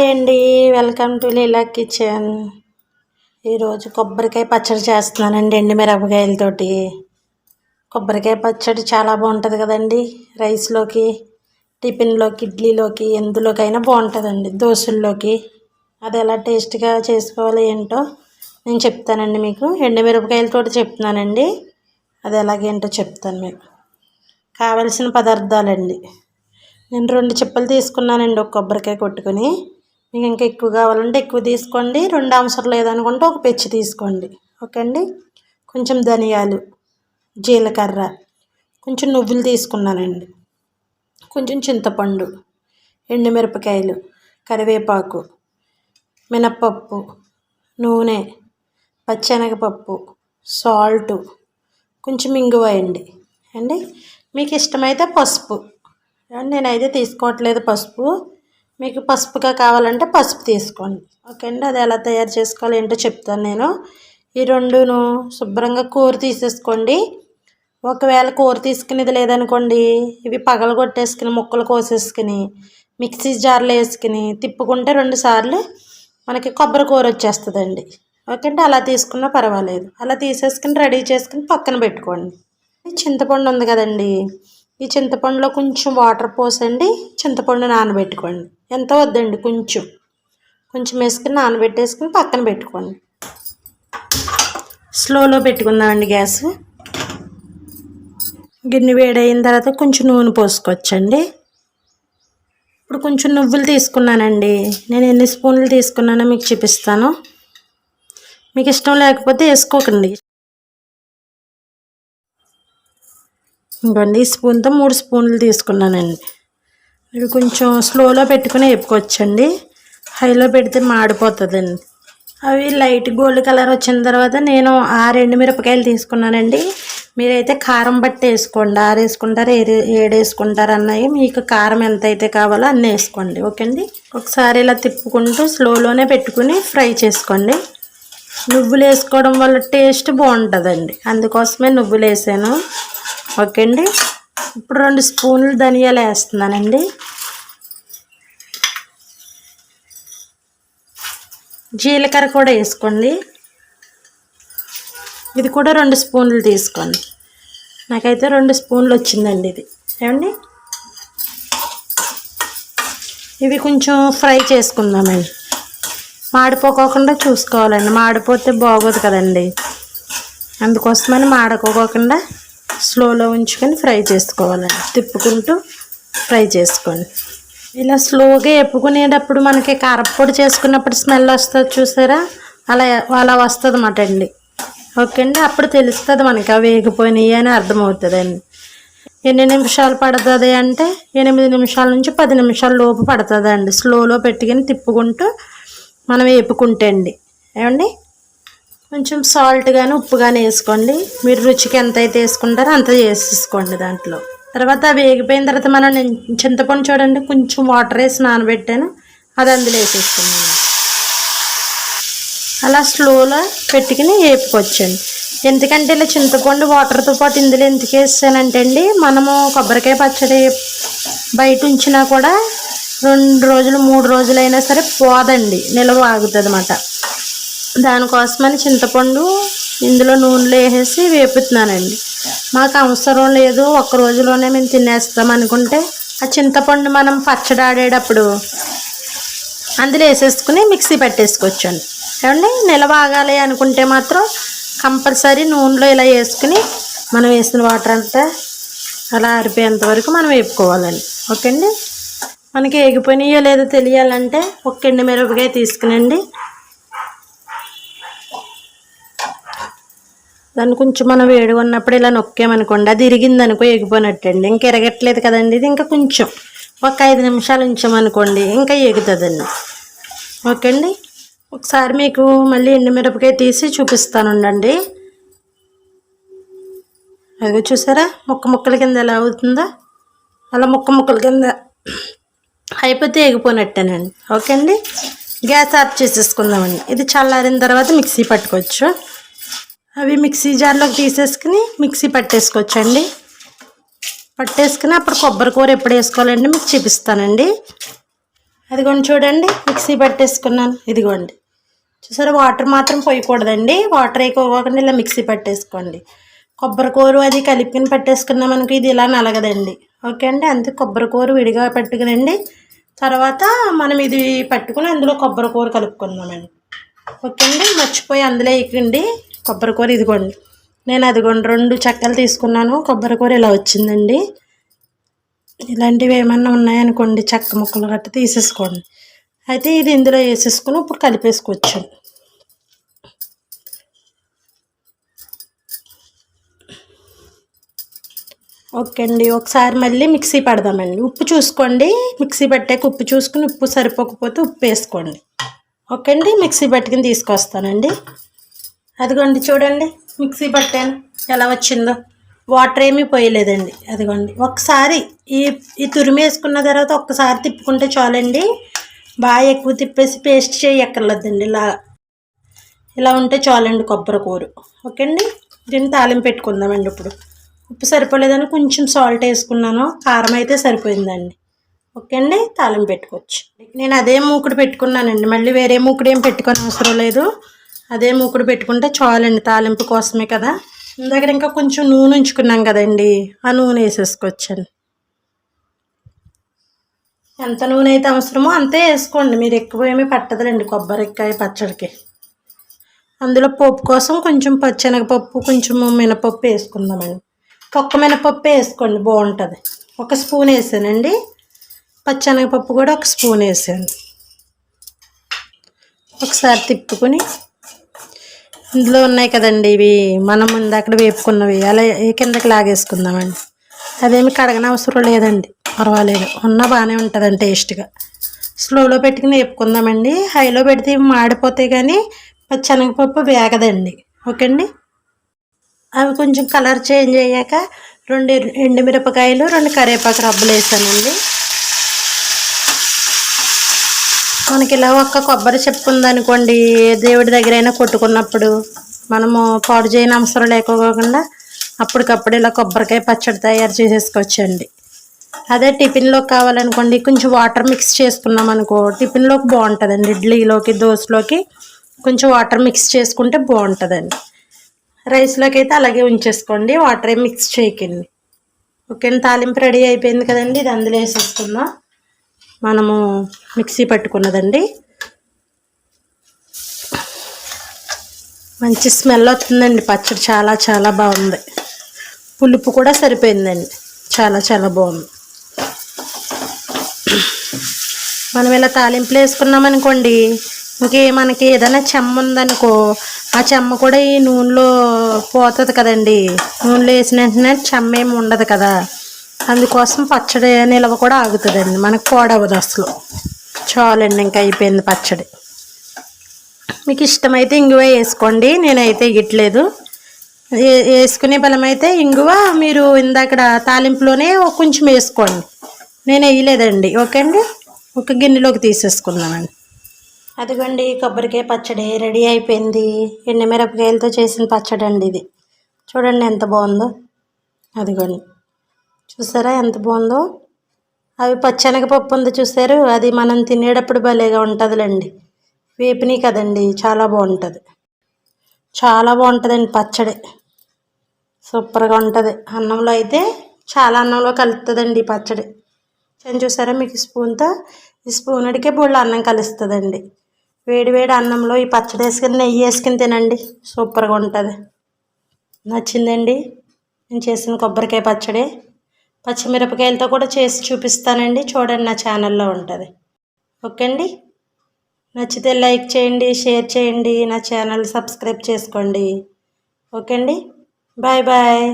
Hi అండి, welcome to Leela kitchen. ఈరోజు కొబ్బరికాయ పచ్చడి చేస్తున్నానండి. ఎండుమిరపకాయలతోటి కొబ్బరికాయ పచ్చడి చాలా బాగుంటుంది కదండి. రైస్లోకి, టిఫిన్లోకి, ఇడ్లీలోకి, ఎందులోకైనా బాగుంటుందండి. దోశల్లోకి అది ఎలా టేస్ట్గా చేసుకోవాలి ఏంటో నేను చెప్తానండి మీకు. ఎండుమిరపకాయలతోటి చెప్తున్నానండి, అది ఎలాగేంటో చెప్తాను మీకు. కావలసిన పదార్థాలండి, నేను 2 చిప్పలు తీసుకున్నానండి. ఒక కొబ్బరికాయ కొట్టుకొని, మీకు ఇంకా ఎక్కువ కావాలంటే ఎక్కువ తీసుకోండి. 2 అవసరం లేదనుకుంటే ఒక పెచ్చి తీసుకోండి. ఓకే అండి. కొంచెం ధనియాలు, జీలకర్ర, కొంచెం నువ్వులు తీసుకున్నానండి, కొంచెం చింతపండు, ఎండుమిరపకాయలు, కరివేపాకు, మినప్పప్పు, నూనె, పచ్చెనగపప్పు, సాల్టు, కొంచెం ఇంగువ అండి. మీకు ఇష్టమైతే పసుపు, నేనైతే తీసుకోవట్లేదు పసుపు. మీకు పసుపుగా కావాలంటే పసుపు తీసుకోండి. ఓకే అండి. అది ఎలా తయారు చేసుకోవాలి ఏంటో చెప్తాను నేను. ఈ రెండును శుభ్రంగా కూర తీసేసుకోండి. ఒకవేళ కూర తీసుకునేది లేదనుకోండి, ఇవి పగలు కొట్టేసుకుని ముక్కలు కోసేసుకుని మిక్సీ జార్లో వేసుకుని తిప్పుకుంటే 2 సార్లు మనకి కొబ్బరి కూర వచ్చేస్తుందండి. ఓకే అండి. అలా తీసుకున్నా పర్వాలేదు. అలా తీసేసుకుని రెడీ చేసుకుని పక్కన పెట్టుకోండి. చింతపండు ఉంది కదండి, ఈ చింతపండులో కొంచెం వాటర్ పోసండి, చింతపండు నానబెట్టుకోండి. ఎంత వద్దండి, కొంచెం వేసుకుని నానబెట్టేసుకుని పక్కన పెట్టుకోండి. స్లోలో పెట్టుకుందామండి గ్యాస్. గిన్నె వేడైన తర్వాత కొంచెం నూనె పోసుకోవచ్చండి. ఇప్పుడు కొంచెం నువ్వులు తీసుకున్నానండి. నేను ఎన్ని స్పూన్లు తీసుకున్నానో మీకు చూపిస్తాను. మీకు ఇష్టం లేకపోతే వేసుకోకండి. ఇంకోండి, ఈ స్పూన్తో 3 స్పూన్లు తీసుకున్నానండి. ఇవి కొంచెం స్లోలో పెట్టుకుని వేపుకోవచ్చండి. హైలో పెడితే మాడిపోతుందండి. అవి లైట్ గోల్డ్ కలర్ వచ్చిన తర్వాత నేను 6 ఎండుమిరపకాయలు తీసుకున్నానండి. మీరైతే కారం బట్టి వేసుకోండి. 6 వేసుకుంటారు, 7 వేసుకుంటారు అన్నవి మీకు కారం ఎంత అయితే కావాలో అన్నీ వేసుకోండి. ఓకే అండి. ఒకసారి ఇలా తిప్పుకుంటూ స్లోలోనే పెట్టుకుని ఫ్రై చేసుకోండి. నువ్వులు వేసుకోవడం వల్ల టేస్ట్ బాగుంటుందండి, అందుకోసమే నువ్వులు వేసాను. ఓకే అండి. ఇప్పుడు 2 స్పూన్లు ధనియాలు వేస్తున్నానండి. జీలకర్ర కూడా వేసుకోండి. ఇది కూడా 2 స్పూన్లు తీసుకోండి. నాకైతే 2 స్పూన్లు వచ్చిందండి ఇది. ఏమండి, ఇవి కొంచెం ఫ్రై చేసుకుందామండి. మాడిపోకోకుండా చూసుకోవాలండి, మాడిపోతే బాగోదు కదండి. అందుకోసమని మాడుకోకుండా స్లోలో ఉంచుకొని ఫ్రై చేసుకోవాలండి. తిప్పుకుంటూ ఫ్రై చేసుకోండి. ఇలా స్లోగా ఎప్పుకునేటప్పుడు మనకి కారప్పొడి చేసుకున్నప్పుడు స్మెల్ వస్తుంది చూసారా, అలా వస్తుంది అన్నమాట అండి. ఓకే అండి. అప్పుడు తెలుస్తుంది మనకి అవి వేగిపోయినాయి అని అర్థమవుతుందండి. ఎన్ని నిమిషాలు పడుతుంది అంటే 8 నిమిషాల నుంచి 10 నిమిషాల లోపు పడుతుందండి. స్లోలో పెట్టుకుని తిప్పుకుంటూ మనం వేపుకుంటే అండి. ఏమండి, కొంచెం సాల్ట్ కానీ ఉప్పు కానీ వేసుకోండి. మీరు రుచికి ఎంత అయితే వేసుకుంటారో అంత వేసేసుకోండి దాంట్లో. తర్వాత వేగిపోయిన తర్వాత మనం చింతపండు చూడండి, కొంచెం వాటర్ వేసి నానబెట్టాను, అది అందులో వేసేసుకున్నాను. అలా స్లోలో పెట్టుకుని వేపుకొచ్చండి. ఎందుకంటే ఇలా చింతపండు వాటర్తో పాటు ఇందులో ఎందుకు వేసానంటే అండి, మనము కొబ్బరికాయ పచ్చడి బయట ఉంచినా కూడా 2 రోజులు 3 రోజులైనా సరే పోదండి, నిల్వ ఆగుతుంది అన్నమాట. దానికోసమని చింతపండు ఇందులో నూనెలో వేసేసి వేపుతున్నానండి. మాకు అవసరం లేదు, 1 రోజులోనే మేము తినేస్తాం అనుకుంటే ఆ చింతపండు మనం పచ్చడి ఆడేటప్పుడు అందులో వేసేసుకుని మిక్సీ పెట్టేసుకోవచ్చండి. ఏమండి, నిల్వ ఆగాలి అనుకుంటే మాత్రం కంపల్సరీ నూనెలో ఇలా వేసుకుని మనం వేసిన వాటర్ అంతా అలా ఆరిపోయేంత వరకు మనం వేపుకోవాలండి. ఓకే అండి. మనకి వేగిపోయినాయో లేదో తెలియాలంటే 1 ఎండుమిరపకాయ తీసుకునండి, దాన్ని కొంచెం మనం వేడిగా ఉన్నప్పుడు ఇలా నొక్కామనుకోండి, అది ఇరిగిందనుకో ఎగిపోయినట్టండి. ఇంకా ఎరగట్లేదు కదండి ఇది, ఇంకా కొంచెం ఒక 5 నిమిషాలు ఉంచామనుకోండి ఇంకా ఎగుతుందండి. ఓకే అండి. ఒకసారి మీకు మళ్ళీ ఎండుమిరపకాయ తీసి చూపిస్తానుండండి. అది చూసారా ముక్కల కింద ఎలా అవుతుందో, అలా ముక్కల కింద అయిపోతే ఎగిపోయినట్టేనండి. ఓకే అండి. గ్యాస్ ఆఫ్ చేసేసుకుందామండి. ఇది చల్లారిన తర్వాత మిక్సీ పట్టుకోవచ్చు. అవి మిక్సీ జార్లోకి తీసేసుకుని మిక్సీ పట్టేసుకోవచ్చండి. పట్టేసుకుని అప్పుడు కొబ్బరి కూర ఎప్పుడు వేసుకోవాలండి మీకు చూపిస్తానండి. అదిగోండి చూడండి మిక్సీ పట్టేసుకున్నాను. ఇదిగోండి చూసారా, వాటర్ మాత్రం పోయకూడదండి. వాటర్ వేయకోకుండా ఇలా మిక్సీ పట్టేసుకోండి. కొబ్బరికూర అది కలిపిని పట్టేసుకున్నాం మనకి ఇది ఇలా నలగదండి. ఓకే అండి, అంతే కొబ్బరికూర విడిగా పట్టుకునండి. తర్వాత మనం ఇది పట్టుకుని అందులో కొబ్బరికూర కలుపుకుందామండి. ఓకే అండి, మర్చిపోయి అందులో వేయకండి కొబ్బరికూర. ఇదిగోండి నేను అదిగోండి 2 చెక్కలు తీసుకున్నాను. కొబ్బరికూర ఇలా వచ్చిందండి. ఇలాంటివి ఏమన్నా ఉన్నాయనుకోండి చెక్క ముక్కలు గట్ట తీసేసుకోండి. అయితే ఇది ఇందులో వేసేసుకుని ఇప్పుడు కలిపేసుకోవచ్చు. ఓకే అండి, ఒకసారి మళ్ళీ మిక్సీ పడదామండి. ఉప్పు చూసుకోండి, మిక్సీ పట్టాక ఉప్పు చూసుకుని ఉప్పు సరిపోకపోతే ఉప్పు వేసుకోండి. ఓకే అండి, మిక్సీ పట్టుకుని తీసుకొస్తానండి. అదిగోండి చూడండి మిక్సీ పట్టాను ఎలా వచ్చిందో. వాటర్ ఏమీ పోయలేదండి. అదిగోండి ఒకసారి ఈ తురిమి వేసుకున్న తర్వాత ఒక్కసారి తిప్పుకుంటే చాలండి. బాగా ఎక్కువ తిప్పేసి పేస్ట్ చేయక్కర్లేదండి. ఇలా ఉంటే చాలండి కొబ్బరికూర. ఓకే అండి, దీన్ని తాలింపు పెట్టుకుందామండి. ఇప్పుడు ఉప్పు సరిపోలేదని కొంచెం సాల్ట్ వేసుకున్నాను. కారం అయితే సరిపోయిందండి. ఓకే అండి, తాలింపు పెట్టుకోవచ్చు. నేను అదే మూకుడు పెట్టుకున్నానండి. మళ్ళీ వేరే మూకుడు ఏం పెట్టుకొని అవసరం లేదు. అదే మూకుడు పెట్టుకుంటే చాలండి, తాలింపు కోసమే కదా. దగ్గర ఇంకా కొంచెం నూనె ఉంచుకున్నాం కదండి, ఆ నూనె వేసేసుకోవచ్చండి. ఎంత నూనె అయితే అవసరమో అంతే వేసుకోండి. మీరు ఎక్కువ ఏమీ పట్టదులేండి కొబ్బరికాయ పచ్చడికి. అందులో పోపు కోసం కొంచెం పచ్చెనగపప్పు, కొంచెం మినపప్పు వేసుకుందామండి. ఒక్క మినపప్పు వేసుకోండి బాగుంటుంది. 1 స్పూన్ వేసానండి. పచ్చెనగపప్పు కూడా 1 స్పూన్ వేసాను. ఒకసారి తిప్పుకొని ఇందులో ఉన్నాయి కదండి ఇవి మనం ఇందాక వేపుకున్నవి అలా కిందకి లాగేసుకుందామండి. అదేమి కడగని అవసరం లేదండి, పర్వాలేదు, ఉన్నా బాగానే ఉంటుందండి టేస్ట్గా. స్లోలో పెట్టుకుని వేపుకుందామండి. హైలో పెడితే మాడిపోతాయి కానీ పచ్చెనగపప్పు వేగదండి. ఓకే అండి, అవి కొంచెం కలర్ చేంజ్ అయ్యాక 2 ఎండుమిరపకాయలు 2 కరివేపాకు రబ్బలు వేసానండి. మనకి ఇలా ఒక్క కొబ్బరి చెప్పు ఉందనుకోండి, దేవుడి దగ్గర అయినా కొట్టుకున్నప్పుడు మనము పాడు చేయని అవసరం లేకోకుండా అప్పటికప్పుడు ఇలా కొబ్బరికాయ పచ్చడి తయారు చేసేసుకోవచ్చండి. అదే టిఫిన్లోకి కావాలనుకోండి కొంచెం వాటర్ మిక్స్ చేసుకున్నాం అనుకో టిఫిన్లోకి బాగుంటుందండి. ఇడ్లీలోకి దోశలోకి కొంచెం వాటర్ మిక్స్ చేసుకుంటే బాగుంటుందండి. రైస్లోకి అయితే అలాగే ఉంచేసుకోండి, వాటర్ ఏం మిక్స్ చేయకండి. ఓకే, తాలింపు రెడీ అయిపోయింది కదండి. ఇది అందులో వేసేసుకుందాం. మనము మిక్సీ పట్టుకున్నదండి. మంచి స్మెల్ వస్తుందండి. పచ్చడి చాలా చాలా బాగుంది. పులుపు కూడా సరిపోయిందండి. చాలా చాలా బాగుంది. మనం ఇలా తాలింపులు వేసుకున్నామనుకోండి, మనకి ఏదైనా చెమ్మ ఉందనుకో ఆ చెమ్మ కూడా ఈ నూనెలో పోతుంది కదండి. నూనెలో వేసిన వెంటనే చెమ్మ ఏమి ఉండదు కదా, అందుకోసం పచ్చడి నిల్వ కూడా ఆగుతుందండి, మనకు పాడవదు అసలు. చాలండి, ఇంకా అయిపోయింది పచ్చడి. మీకు ఇష్టమైతే ఇంగువ వేసుకోండి, నేనైతే ఇవ్వట్లేదు. వేసుకునే బలమైతే ఇంగువ మీరు ఇందాక తాలింపులోనే కొంచెం వేసుకోండి, నేను వేయలేదండి. ఓకే అండి, ఒక గిన్నెలోకి తీసేసుకుందామండి. అదిగోండి కొబ్బరికాయ పచ్చడి రెడీ అయిపోయింది. ఎండుమిరపకాయలతో చేసిన పచ్చడి అండి ఇది. చూడండి ఎంత బాగుందో. అదిగోండి చూసారా ఎంత బాగుందో. అవి పచ్చెనగపప్పు ఉంది చూసారు, అది మనం తినేటప్పుడు భలేగా ఉంటుందిలేండి. వేపిని కదండి, చాలా బాగుంటుంది. చాలా బాగుంటుందండి పచ్చడి, సూపర్గా ఉంటుంది. అన్నంలో అయితే చాలా అన్నంలో కలుపుతుందండి పచ్చడి. చూసారా మీకు స్పూన్తో, ఈ స్పూన్ అడిగే బోళ్ళు అన్నం కలుస్తుందండి. వేడి వేడి అన్నంలో ఈ పచ్చడి వేసుకుని నెయ్యి వేసుకుని తినండి, సూపర్గా ఉంటుంది. నచ్చిందండి నేను చేసిన కొబ్బరికాయ పచ్చడి. పచ్చిమిరపకాయలతో కూడా చేసి చూపిస్తానండి, చూడండి, నా ఛానల్లో ఉంటుంది. ఓకే అండి, నచ్చితే లైక్ చేయండి, షేర్ చేయండి, నా ఛానల్ సబ్స్క్రైబ్ చేసుకోండి. ఓకే అండి, బాయ్ బాయ్.